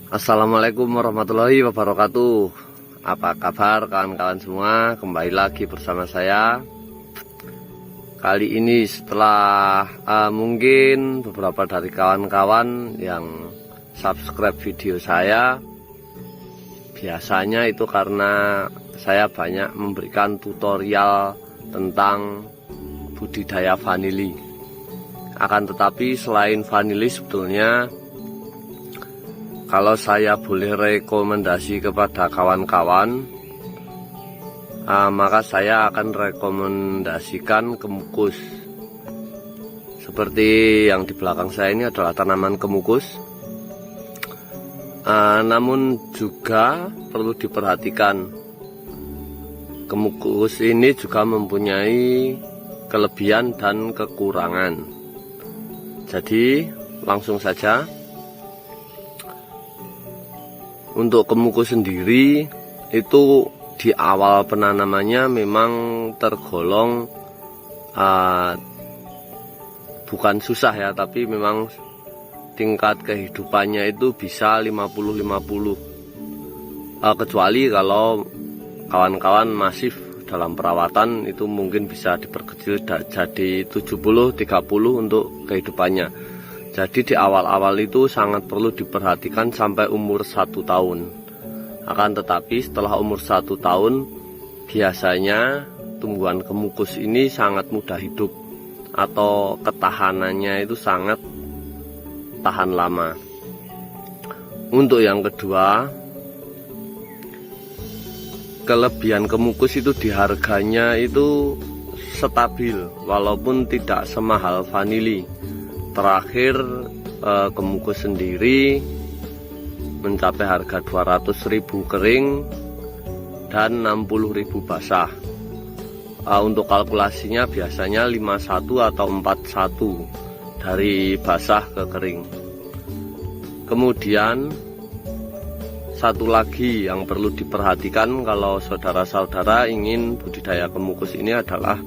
Assalamualaikum warahmatullahi wabarakatuh. Apa kabar kawan-kawan semua? Kembali lagi bersama saya. Kali ini setelah mungkin beberapa dari kawan-kawan yang subscribe video saya, biasanya itu karena saya banyak memberikan tutorial tentang budidaya vanili. Akan tetapi selain vanili, sebetulnya kalau saya boleh rekomendasi kepada kawan-kawan, maka saya akan rekomendasikan kemukus. Seperti yang di belakang saya ini adalah tanaman kemukus. Namun juga perlu diperhatikan, kemukus ini juga mempunyai kelebihan dan kekurangan. Jadi langsung saja. Untuk kemukus sendiri itu di awal penanamannya memang tergolong bukan susah ya, tapi memang tingkat kehidupannya itu bisa 50-50. Kecuali kalau kawan-kawan masif dalam perawatan, itu mungkin bisa diperkecil jadi 70-30 untuk kehidupannya. Jadi di awal-awal itu sangat perlu diperhatikan sampai umur 1 tahun. Akan tetapi setelah umur 1 tahun, biasanya tumbuhan kemukus ini sangat mudah hidup, atau ketahanannya itu sangat tahan lama. Untuk yang kedua, kelebihan kemukus itu di harganya itu stabil, walaupun tidak semahal vanili. Terakhir kemukus sendiri mencapai harga 200.000 kering dan 60.000 basah. Untuk kalkulasinya biasanya 51 atau 41 dari basah ke kering. Kemudian satu lagi yang perlu diperhatikan kalau saudara-saudara ingin budidaya kemukus ini adalah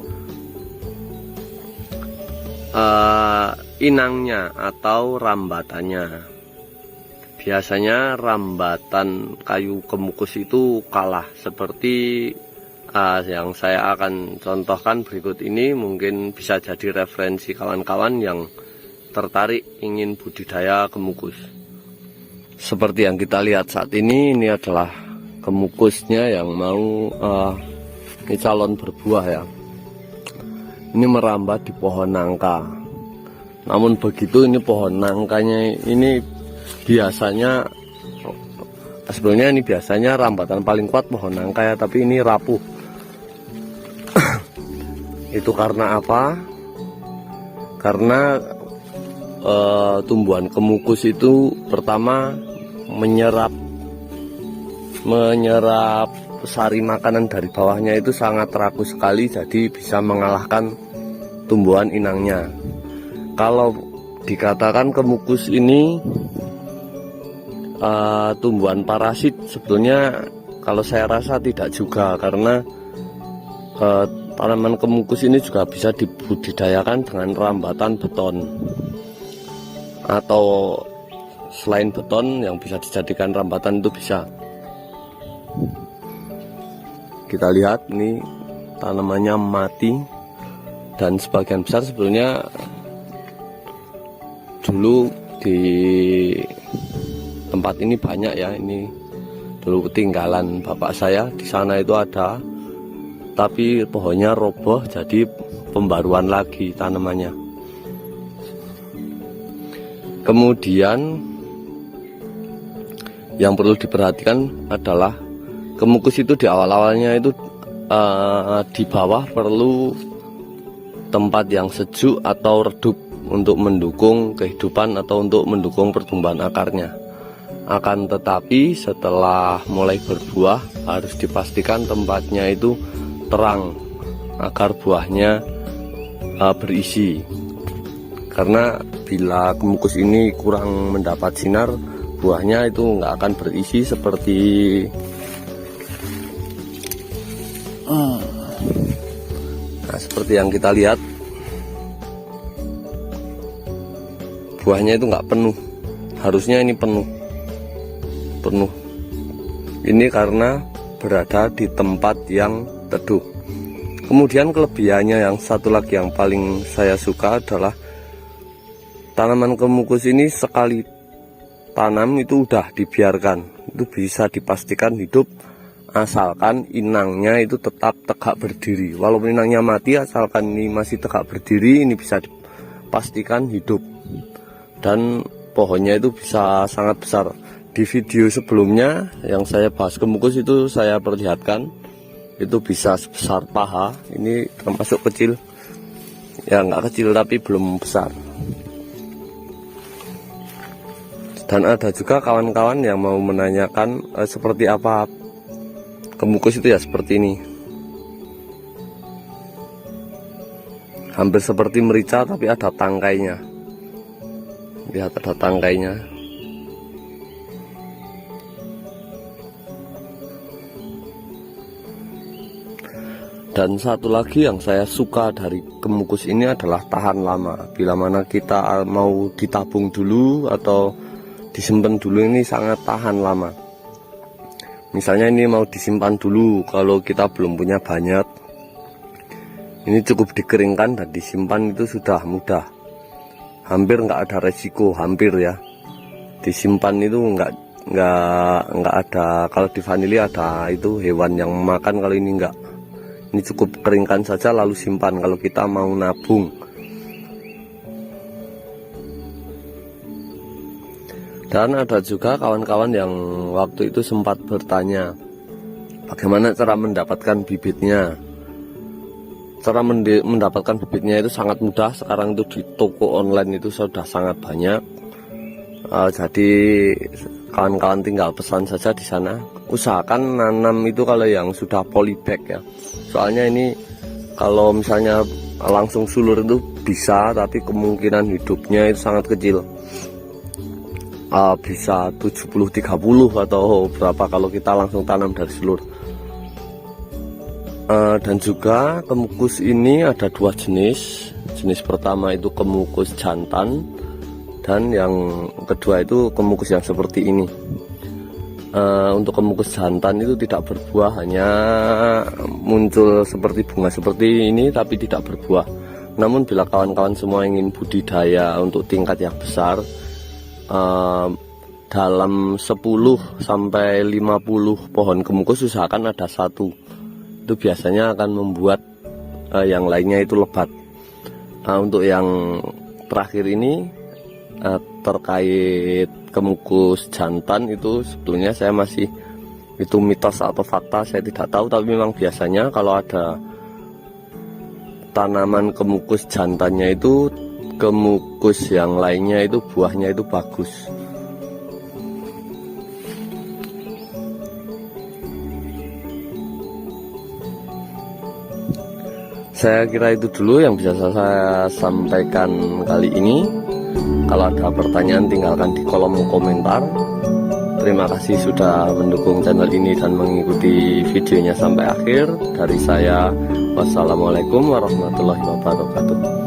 inangnya atau rambatannya. Biasanya rambatan kayu kemukus itu kalah, seperti yang saya akan contohkan berikut ini. Mungkin bisa jadi referensi kawan-kawan yang tertarik ingin budidaya kemukus. Seperti yang kita lihat saat ini adalah kemukusnya yang mau ini calon berbuah ya. Ini merambat di pohon nangka. Namun begitu, ini pohon nangkanya ini biasanya, sebenarnya ini biasanya rambatan paling kuat pohon nangka ya, tapi ini rapuh. Itu karena apa? Karena tumbuhan kemukus itu pertama menyerap sari makanan dari bawahnya itu sangat rakus sekali, jadi bisa mengalahkan tumbuhan inangnya. Kalau dikatakan kemukus ini tumbuhan parasit, sebetulnya kalau saya rasa tidak juga, karena tanaman kemukus ini juga bisa dibudidayakan dengan rambatan beton, atau selain beton yang bisa dijadikan rambatan itu bisa. Kita lihat ini tanamannya mati, dan sebagian besar sebetulnya dulu di tempat ini banyak ya. Ini dulu ketinggalan bapak saya, di sana itu ada, tapi pohonnya roboh, jadi pembaruan lagi tanamannya. Kemudian yang perlu diperhatikan adalah kemukus itu di awal-awalnya itu di bawah perlu tempat yang sejuk atau redup untuk mendukung kehidupan atau untuk mendukung pertumbuhan akarnya. Akan tetapi setelah mulai berbuah harus dipastikan tempatnya itu terang agar buahnya berisi. Karena bila kemukus ini kurang mendapat sinar, buahnya itu nggak akan berisi seperti seperti yang kita lihat. Buahnya itu nggak penuh, harusnya ini penuh. penuh. Ini karena berada di tempat yang teduh. Kemudian kelebihannya yang satu lagi yang paling saya suka adalah tanaman kemukus ini sekali tanam itu udah dibiarkan, itu bisa dipastikan hidup asalkan inangnya itu tetap tegak berdiri. Walaupun inangnya mati, asalkan ini masih tegak berdiri, ini bisa dipastikan hidup. Dan pohonnya itu bisa sangat besar. Di video sebelumnya yang saya bahas kemukus itu saya perlihatkan itu bisa sebesar paha. Ini termasuk kecil, ya nggak kecil tapi belum besar. Dan ada juga kawan-kawan yang mau menanyakan seperti apa kemukus itu, ya seperti ini, hampir seperti merica tapi ada tangkainya. Lihat, ada tangkainya. Dan satu lagi yang saya suka dari kemukus ini adalah tahan lama. Bila mana kita mau ditabung dulu atau disimpan dulu, ini sangat tahan lama. Misalnya ini mau disimpan dulu, kalau kita belum punya banyak, ini cukup dikeringkan dan disimpan, itu sudah mudah. Hampir nggak ada resiko, hampir ya. Disimpan itu nggak ada. Kalau di vanili ada itu hewan yang makan, kalau ini nggak. Ini cukup keringkan saja lalu simpan kalau kita mau nabung. Dan ada juga kawan-kawan yang waktu itu sempat bertanya bagaimana cara mendapatkan bibitnya. Cara mendapatkan bibitnya itu sangat mudah. Sekarang itu di toko online itu sudah sangat banyak. Jadi kawan-kawan tinggal pesan saja di sana. Usahakan nanam itu kalau yang sudah polybag ya. Soalnya ini kalau misalnya langsung sulur itu bisa, tapi kemungkinan hidupnya itu sangat kecil. Bisa 70-30 atau berapa kalau kita langsung tanam dari sulur. Dan juga kemukus ini ada dua jenis. Jenis pertama itu kemukus jantan, dan yang kedua itu kemukus yang seperti ini. Untuk kemukus jantan itu tidak berbuah, hanya muncul seperti bunga seperti ini tapi tidak berbuah. Namun bila kawan-kawan semua ingin budidaya untuk tingkat yang besar, dalam 10 sampai 50 pohon kemukus usahakan ada satu. Itu biasanya akan membuat yang lainnya itu lebat. Untuk yang terakhir ini terkait kemukus jantan itu sebetulnya saya masih, itu mitos atau fakta saya tidak tahu, tapi memang biasanya kalau ada tanaman kemukus jantannya itu kemukus yang lainnya itu buahnya itu bagus. Saya kira itu dulu yang bisa saya sampaikan kali ini. Kalau ada pertanyaan tinggalkan di kolom komentar. Terima kasih sudah mendukung channel ini dan mengikuti videonya sampai akhir. Dari saya, wassalamualaikum warahmatullahi wabarakatuh.